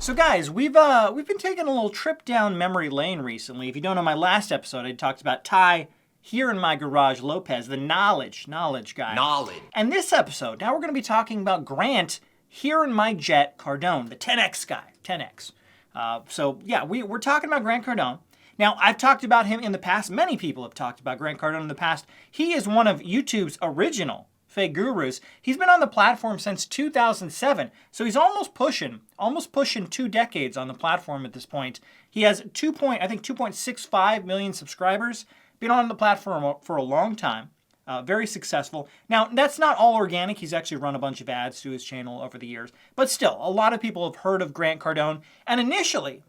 So guys, we've been taking a little trip down memory lane recently. If you don't know my last episode, I talked about Ty here in my garage Lopez, the knowledge guy. Knowledge. And this episode, now we're going to be talking about Grant here in my jet Cardone, the 10X guy, 10X. So yeah, we're talking about Grant Cardone. Now, I've talked about him in the past. Many people have talked about Grant Cardone in the past. He is one of YouTube's original fake gurus. He's been on the platform since 2007, so he's almost pushing 2 decades on the platform at this point. He has 2.65 million subscribers. Been on the platform for a long time. Very successful. Now, that's not all organic. He's actually run a bunch of ads to his channel over the years. But still, a lot of people have heard of Grant Cardone. And initially,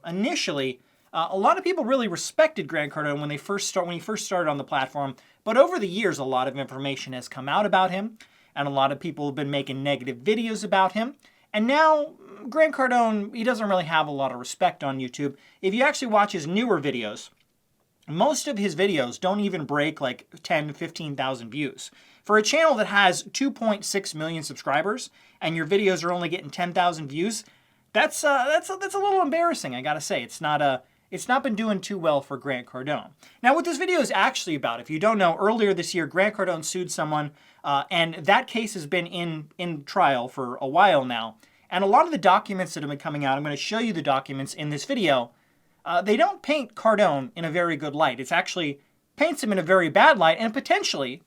a lot of people really respected Grant Cardone when he first started on the platform. But over the years, a lot of information has come out about him, and a lot of people have been making negative videos about him. And now, Grant Cardone, he doesn't really have a lot of respect on YouTube. If you actually watch his newer videos, most of his videos don't even break like 10 to 15,000 views. For a channel that has 2.6 million subscribers, and your videos are only getting 10,000 views, that's a little embarrassing, I gotta say. It's not been doing too well for Grant Cardone. Now, what this video is actually about, if you don't know, earlier this year, Grant Cardone sued someone, and that case has been in trial for a while now. And a lot of the documents that have been coming out, I'm going to show you the documents in this video, they don't paint Cardone in a very good light. It actually paints him in a very bad light, and potentially,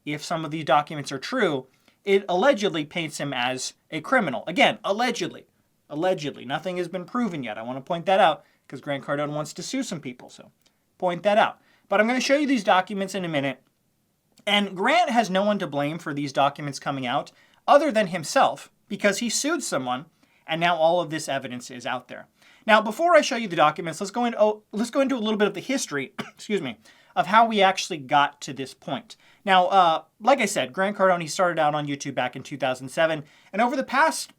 if some of these documents are true, it allegedly paints him as a criminal. Again, allegedly. Nothing has been proven yet. I want to point that out, because Grant Cardone wants to sue some people, so point that out. But I'm going to show you these documents in a minute, and Grant has no one to blame for these documents coming out other than himself, because he sued someone, and now all of this evidence is out there. Now, before I show you the documents, let's go into a little bit of the history, excuse me, of how we actually got to this point. Now, like I said, Grant Cardone, he started out on YouTube back in 2007, and over the past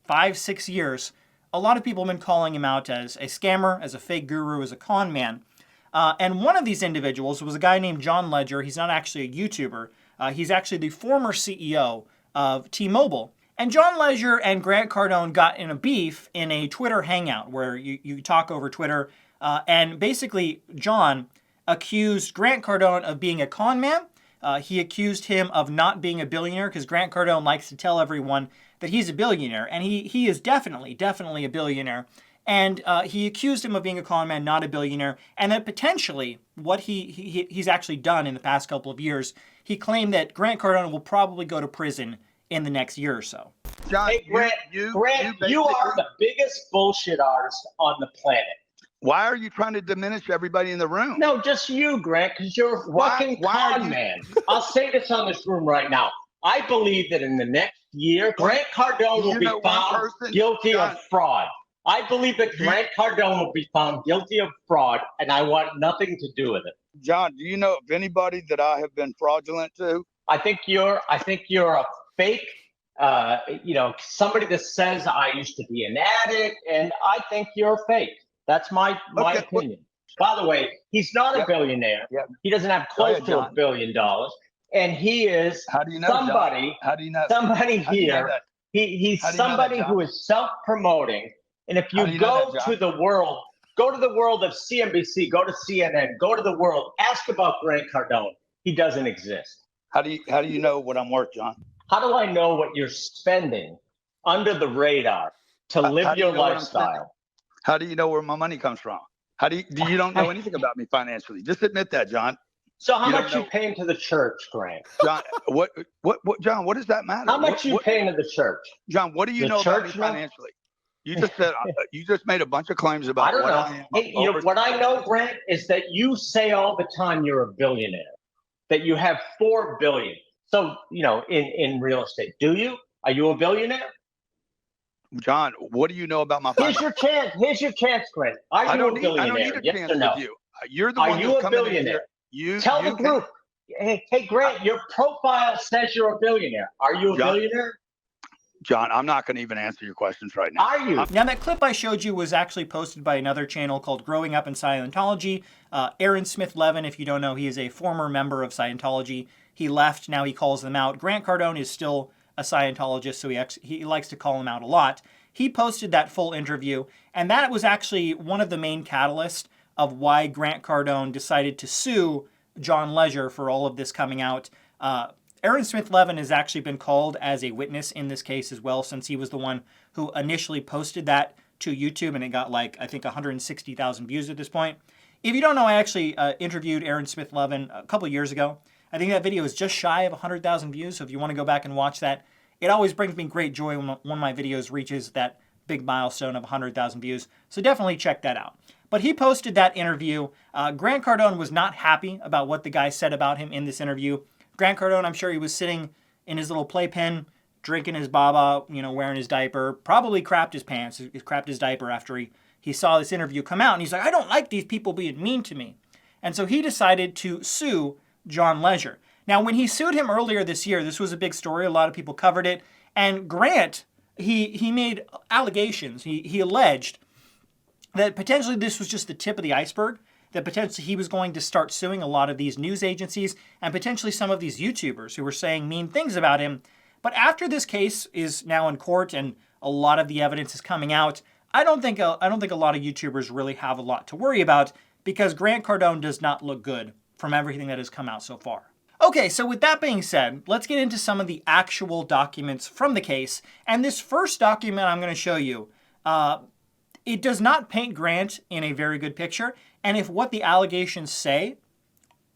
5-6 years, a lot of people have been calling him out as a scammer, as a fake guru, as a con man. And one of these individuals was a guy named John Legere. He's not actually a YouTuber. He's actually the former CEO of T-Mobile. And John Legere and Grant Cardone got in a beef in a Twitter hangout where you talk over Twitter. And basically, John accused Grant Cardone of being a con man. He accused him of not being a billionaire, because Grant Cardone likes to tell everyone that he's a billionaire, and he is definitely a billionaire. And he accused him of being a con man, not a billionaire, and that potentially what he's actually done in the past couple of years, he claimed that Grant Cardone will probably go to prison in the next year or so. John, hey, Grant, you are the biggest bullshit artist on the planet. Why are you trying to diminish everybody in the room? No, just you, Grant, because you're a fucking con man. I'll say this on this room right now. I believe that in the next year, Grant Cardone will be found guilty of fraud. I believe that Grant Cardone will be found guilty of fraud, and I want nothing to do with it. John, do you know of anybody that I have been fraudulent to? I think you're a fake, somebody that says I used to be an addict, and I think you're fake. That's my opinion. By the way, he's not a billionaire. Yep. He doesn't have close to $1 billion. And he is somebody. How do you know? Somebody here. He's somebody who is self-promoting. And if you go to the world of CNBC, go to CNN, go to the world, ask about Grant Cardone. He doesn't exist. How do you know what I'm worth, John? How do I know what you're spending under the radar to live your lifestyle? How do you know where my money comes from? You don't know anything about me financially? Just admit that, John. So how much you paying to the church, Grant? John, John, what does that matter? How much you paying to the church? John, what do you know about me financially? You just said you just made a bunch of claims about what I am. Hey, what I know, Grant, is that you say all the time you're a billionaire, that you have $4 billion. So, in real estate, do you? Are you a billionaire? John, what do you know about my finances? Here's your chance, Grant. Are you a billionaire? I don't need a chance with you. You're the one who's you a coming billionaire? in here. Tell the group. Hey, Grant, your profile says you're a billionaire. Are you a billionaire? John, I'm not going to even answer your questions right now. Are you? Now, that clip I showed you was actually posted by another channel called Growing Up in Scientology. Aaron Smith-Levin, if you don't know, he is a former member of Scientology. He left, now he calls them out. Grant Cardone is still a Scientologist, so he likes to call him out a lot. He posted that full interview, and that was actually one of the main catalysts of why Grant Cardone decided to sue John Legere for all of this coming out. Aaron Smith-Levin has actually been called as a witness in this case as well, since he was the one who initially posted that to YouTube, and it got like, I think, 160,000 views at this point. If you don't know, I actually interviewed Aaron Smith-Levin a couple years ago. I think that video is just shy of 100,000 views, so if you want to go back and watch that, it always brings me great joy when one of my videos reaches that big milestone of 100,000 views, so definitely check that out. But he posted that interview. Grant Cardone was not happy about what the guy said about him in this interview. Grant Cardone, I'm sure he was sitting in his little playpen, drinking his baba, wearing his diaper, probably crapped his pants, crapped his diaper after he saw this interview come out, and he's like, I don't like these people being mean to me. And so he decided to sue John Legere. Now, when he sued him earlier this year, this was a big story. A lot of people covered it. And Grant, he made allegations. He alleged that potentially this was just the tip of the iceberg, that potentially he was going to start suing a lot of these news agencies and potentially some of these YouTubers who were saying mean things about him. But after this case is now in court and a lot of the evidence is coming out, I don't think a lot of YouTubers really have a lot to worry about, because Grant Cardone does not look good from everything that has come out so far. Okay, so with that being said, let's get into some of the actual documents from the case. And this first document I'm going to show you, it does not paint Grant in a very good picture. And if what the allegations say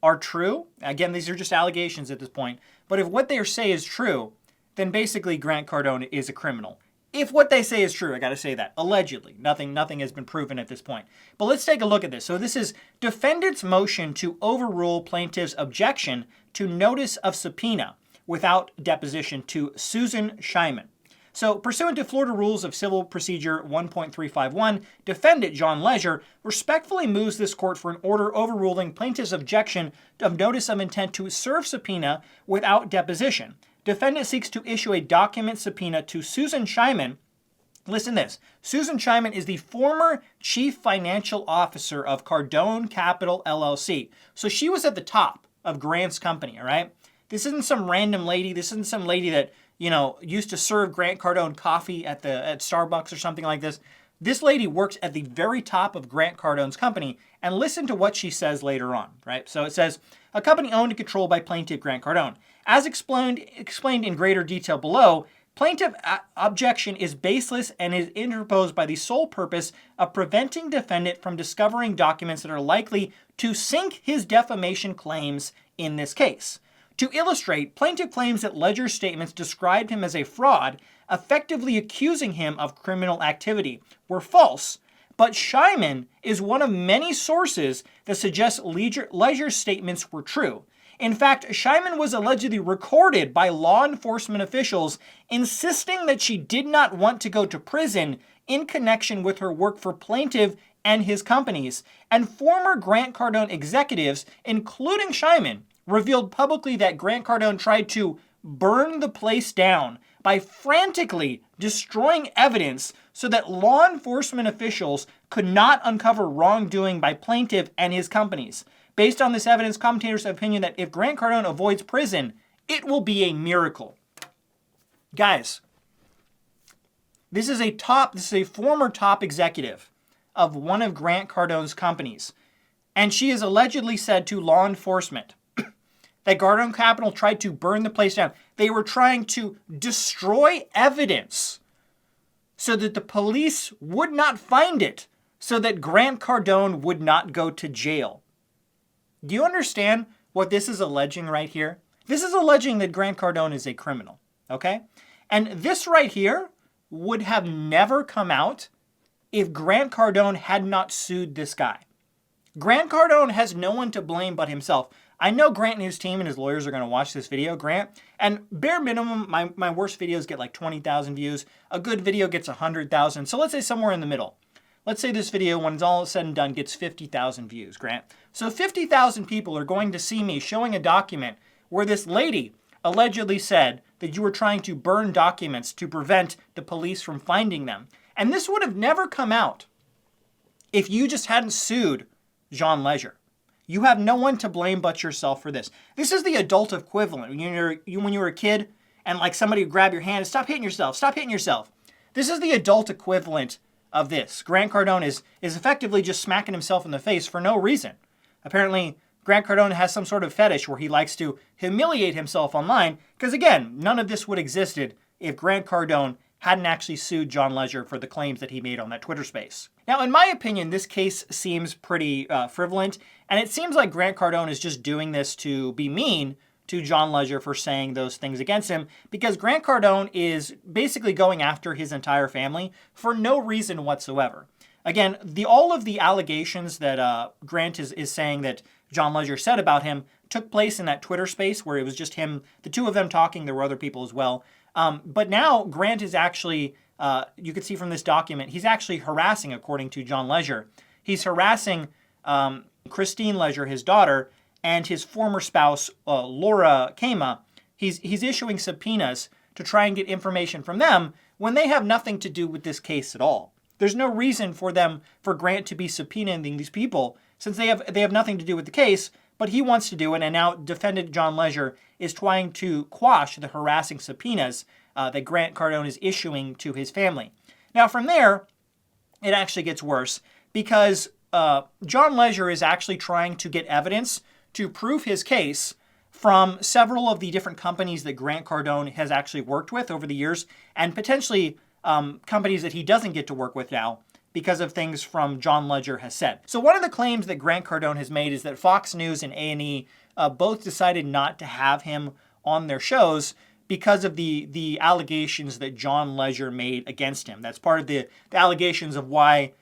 are true, again, these are just allegations at this point, but if what they say is true, then basically Grant Cardone is a criminal. If what they say is true, I got to say that. Allegedly. Nothing has been proven at this point. But let's take a look at this. So this is defendant's motion to overrule plaintiff's objection to notice of subpoena without deposition to Susan Scheinman. So pursuant to Florida Rules of Civil Procedure 1.351, defendant John Legere respectfully moves this court for an order overruling plaintiff's objection of notice of intent to serve subpoena without deposition. Defendant seeks to issue a document subpoena to Susan Scheinman. Listen to this. Susan Scheinman is the former chief financial officer of Cardone Capital LLC. So she was at the top of Grant's company, all right? This isn't some random lady. This isn't some lady that, used to serve Grant Cardone coffee at Starbucks or something like this. This lady works at the very top of Grant Cardone's company, and listen to what she says later on, right? So it says, a company owned and controlled by plaintiff Grant Cardone. As explained in greater detail below, plaintiff objection is baseless and is interposed by the sole purpose of preventing defendant from discovering documents that are likely to sink his defamation claims in this case. To illustrate, plaintiff claims that Legere's statements described him as a fraud, effectively accusing him of criminal activity, were false. But Scheinman is one of many sources that suggest Legere's statements were true. In fact, Scheinman was allegedly recorded by law enforcement officials insisting that she did not want to go to prison in connection with her work for plaintiff and his companies. And former Grant Cardone executives, including Scheinman, revealed publicly that Grant Cardone tried to burn the place down by frantically destroying evidence so that law enforcement officials could not uncover wrongdoing by plaintiff and his companies. Based on this evidence, commentators have opinion that if Grant Cardone avoids prison, it will be a miracle. Guys, this is a former top executive of one of Grant Cardone's companies, and she is allegedly said to law enforcement that Cardone Capital tried to burn the place down. They were trying to destroy evidence so that the police would not find it, so that Grant Cardone would not go to jail. Do you understand what this is alleging right here? This is alleging that Grant Cardone is a criminal, okay? And this right here would have never come out if Grant Cardone had not sued this guy. Grant Cardone has no one to blame but himself. I know Grant and his team and his lawyers are going to watch this video, Grant, and bare minimum, my worst videos get like 20,000 views. A good video gets 100,000. So let's say somewhere in the middle. Let's say this video, when it's all said and done, gets 50,000 views, Grant. So 50,000 people are going to see me showing a document where this lady allegedly said that you were trying to burn documents to prevent the police from finding them. And this would have never come out if you just hadn't sued John Legere. You have no one to blame but yourself for this. This is the adult equivalent. When you were a kid and like somebody would grab your hand and stop hitting yourself, stop hitting yourself. This is the adult equivalent of this. Grant Cardone is effectively just smacking himself in the face for no reason. Apparently, Grant Cardone has some sort of fetish where he likes to humiliate himself online, because again, none of this would have existed if Grant Cardone hadn't actually sued John Legere for the claims that he made on that Twitter space. Now, in my opinion, this case seems pretty frivolous, and it seems like Grant Cardone is just doing this to be mean to John Legere for saying those things against him, because Grant Cardone is basically going after his entire family for no reason whatsoever. Again, all of the allegations that Grant is saying that John Legere said about him took place in that Twitter space where it was just him, the two of them talking. There were other people as well. But now Grant is actually, you can see from this document, he's actually harassing, according to John Legere. He's harassing Christine Legere, his daughter, and his former spouse, Laura Kama. He's issuing subpoenas to try and get information from them when they have nothing to do with this case at all. There's no reason for Grant to be subpoenaing these people since they have nothing to do with the case, but he wants to do it, and now defendant John Legere is trying to quash the harassing subpoenas that Grant Cardone is issuing to his family. Now from there, it actually gets worse because John Legere is actually trying to get evidence to prove his case from several of the different companies that Grant Cardone has actually worked with over the years, and potentially companies that he doesn't get to work with now because of things from John Legere has said. So one of the claims that Grant Cardone has made is that Fox News and A&E both decided not to have him on their shows because of the allegations that John Legere made against him. That's part of the allegations of why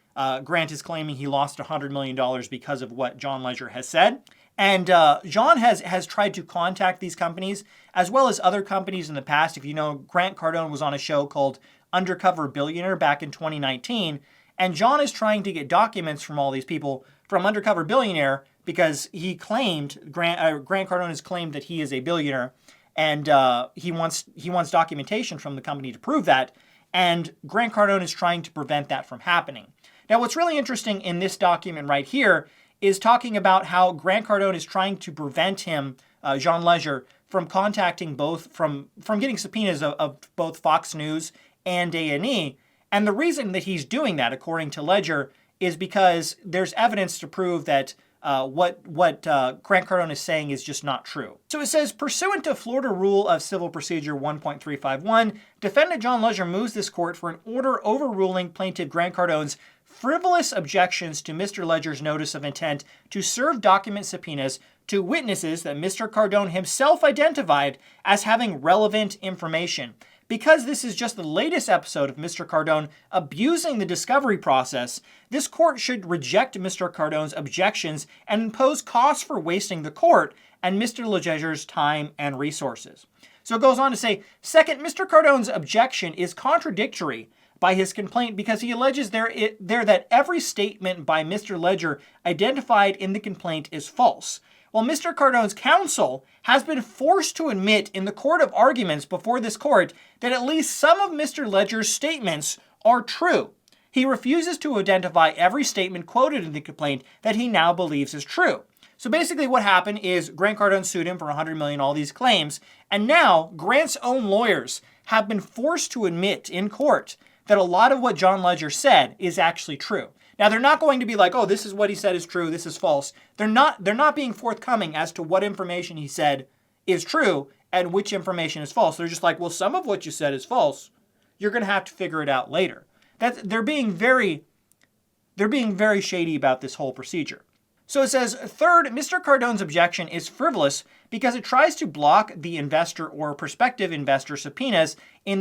Grant is claiming he lost $100 million because of what John Legere has said. And John has tried to contact these companies as well as other companies in the past. If you know, Grant Cardone was on a show called Undercover Billionaire back in 2019. And John is trying to get documents from all these people from Undercover Billionaire because he claimed, Grant Cardone has claimed that he is a billionaire, and he wants documentation from the company to prove that, and Grant Cardone is trying to prevent that from happening. Now, what's really interesting in this document right here is talking about how Grant Cardone is trying to prevent him, John Legere, from contacting from getting subpoenas of both Fox News and A&E. And the reason that he's doing that, according to Legere, is because there's evidence to prove that what Grant Cardone is saying is just not true. So it says, pursuant to Florida Rule of Civil Procedure 1.351, defendant John Legere moves this court for an order overruling plaintiff Grant Cardone's frivolous objections to Mr. Legere's notice of intent to serve document subpoenas to witnesses that Mr. Cardone himself identified as having relevant information. Because this is just the latest episode of Mr. Cardone abusing the discovery process, this court should reject Mr. Cardone's objections and impose costs for wasting the court and Mr. Legere's time and resources. So it goes on to say, second, Mr. Cardone's objection is contradictory by his complaint because he alleges there that every statement by Mr. Legere identified in the complaint is false. While Mr. Cardone's counsel has been forced to admit in the court of arguments before this court that at least some of Mr. Legere's statements are true. He refuses to identify every statement quoted in the complaint that he now believes is true. So basically what happened is Grant Cardone sued him for $100 million, all these claims, and now Grant's own lawyers have been forced to admit in court that a lot of what John Legere said is actually true. Now, they're not going to be like, oh, this is what he said is true, this is false. They're not being forthcoming as to what information he said is true and which information is false. They're just like, well, some of what you said is false. You're going to have to figure it out later. They're being very shady about this whole procedure. So it says, third, Mr. Cardone's objection is frivolous because it tries to block the investor or prospective investor subpoenas in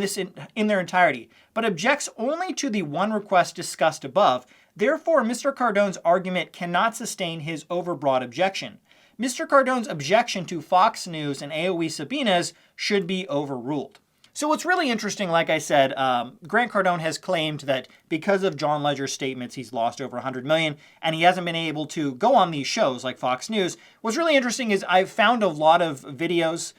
their entirety, but objects only to the one request discussed above. Therefore, Mr. Cardone's argument cannot sustain his overbroad objection. Mr. Cardone's objection to Fox News and AOE subpoenas should be overruled. So what's really interesting, like I said, Grant Cardone has claimed that because of John Legere's statements, he's lost over $100 million, and he hasn't been able to go on these shows like Fox News. What's really interesting is I've found a lot of videos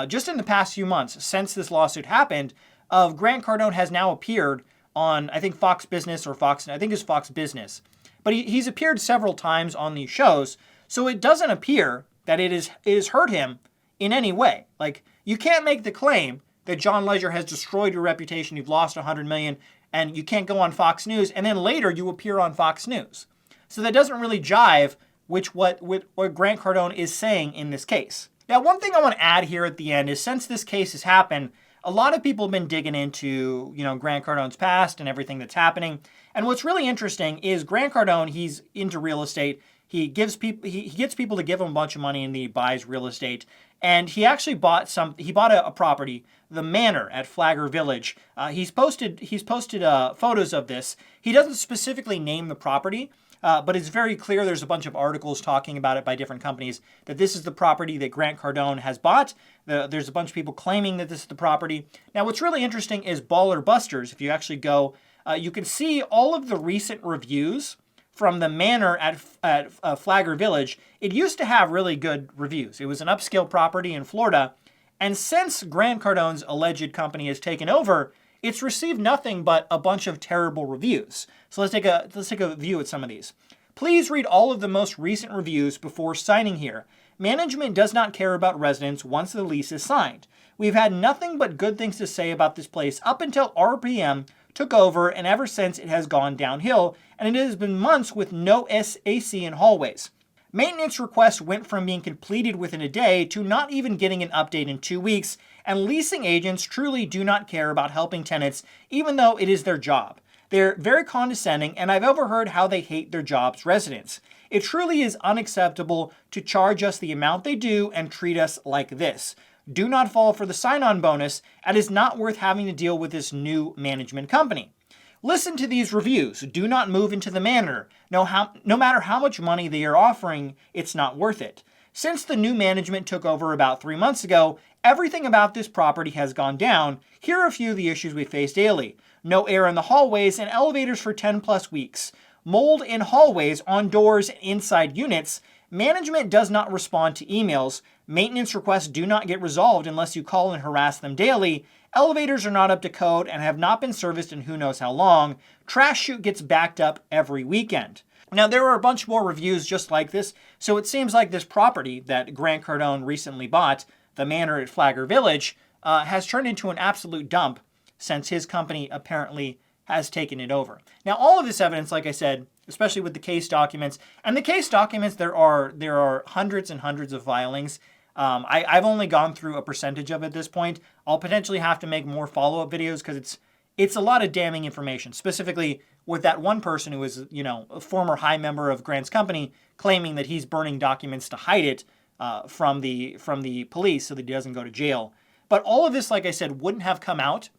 just in the past few months since this lawsuit happened of Grant Cardone has now appeared on, I think, Fox Business or Fox, I think it's Fox Business. But he's appeared several times on these shows, so it doesn't appear that it has hurt him in any way. Like, you can't make the claim that John Legere has destroyed your reputation, you've lost $100 million, and you can't go on Fox News, and then later you appear on Fox News. So that doesn't really jive with what Grant Cardone is saying in this case. Now, one thing I want to add here at the end is since this case has happened, a lot of people have been digging into, Grant Cardone's past and everything that's happening. And what's really interesting is Grant Cardone, he's into real estate. He gets people to give him a bunch of money and he buys real estate. And he actually bought a property, the Manor at Flagler Village. He's posted photos of this. He doesn't specifically name the property, but it's very clear. There's a bunch of articles talking about it by different companies that this is the property that Grant Cardone has bought. There's a bunch of people claiming that this is the property. Now, what's really interesting is Baller Busters. If you actually go, you can see all of the recent reviews from the Manor at Flagler Village. It used to have really good reviews. It was an upscale property in Florida. And since Grant Cardone's alleged company has taken over, it's received nothing but a bunch of terrible reviews. So let's take a view at some of these. Please read all of the most recent reviews before signing here. Management does not care about residents once the lease is signed. We've had nothing but good things to say about this place up until RPM took over, and ever since it has gone downhill, and it has been months with no AC in hallways. Maintenance requests went from being completed within a day to not even getting an update in 2 weeks, and leasing agents truly do not care about helping tenants, even though it is their job. They're very condescending, and I've overheard how they hate their job's residents. It truly is unacceptable to charge us the amount they do and treat us like this. Do not fall for the sign-on bonus, and it's not worth having to deal with this new management company. Listen to these reviews. Do not move into the Manor. No matter how much money they are offering, it's not worth it. Since the new management took over about 3 months ago, everything about this property has gone down. Here are a few of the issues we face daily. No air in the hallways and elevators for 10 plus weeks. Mold in hallways, on doors, and inside units. Management does not respond to emails. Maintenance requests do not get resolved unless you call and harass them daily. Elevators are not up to code and have not been serviced in who knows how long. Trash chute gets backed up every weekend. Now, there are a bunch more reviews just like this, so it seems like this property that Grant Cardone recently bought, the Manor at Flagler Village, has turned into an absolute dump since his company apparently has taken it over. Now, all of this evidence, like I said, especially with the case documents, and the case documents, there are hundreds and hundreds of filings. I've only gone through a percentage of it at this point. I'll potentially have to make more follow-up videos because it's a lot of damning information, specifically with that one person who was, a former high member of Grant's company claiming that he's burning documents to hide it from the police so that he doesn't go to jail. But all of this, like I said, wouldn't have come out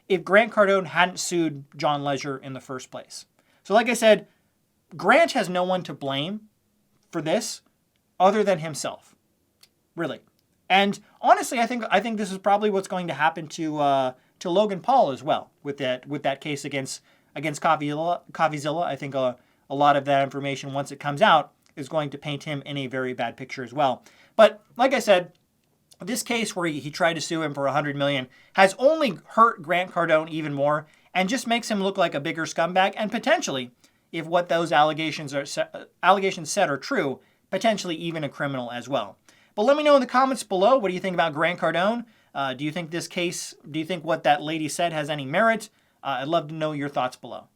if Grant Cardone hadn't sued John Legere in the first place. So like I said, Grant has no one to blame for this other than himself. Really. And honestly, I think this is probably what's going to happen to Logan Paul as well with that case against Coffeezilla. I think a lot of that information, once it comes out, is going to paint him in a very bad picture as well. But like I said, this case where he tried to sue him for $100 million has only hurt Grant Cardone even more and just makes him look like a bigger scumbag, and potentially, if what those allegations said are true, potentially even a criminal as well. But let me know in the comments below, what do you think about Grant Cardone? Do you think what that lady said has any merit? I'd love to know your thoughts below.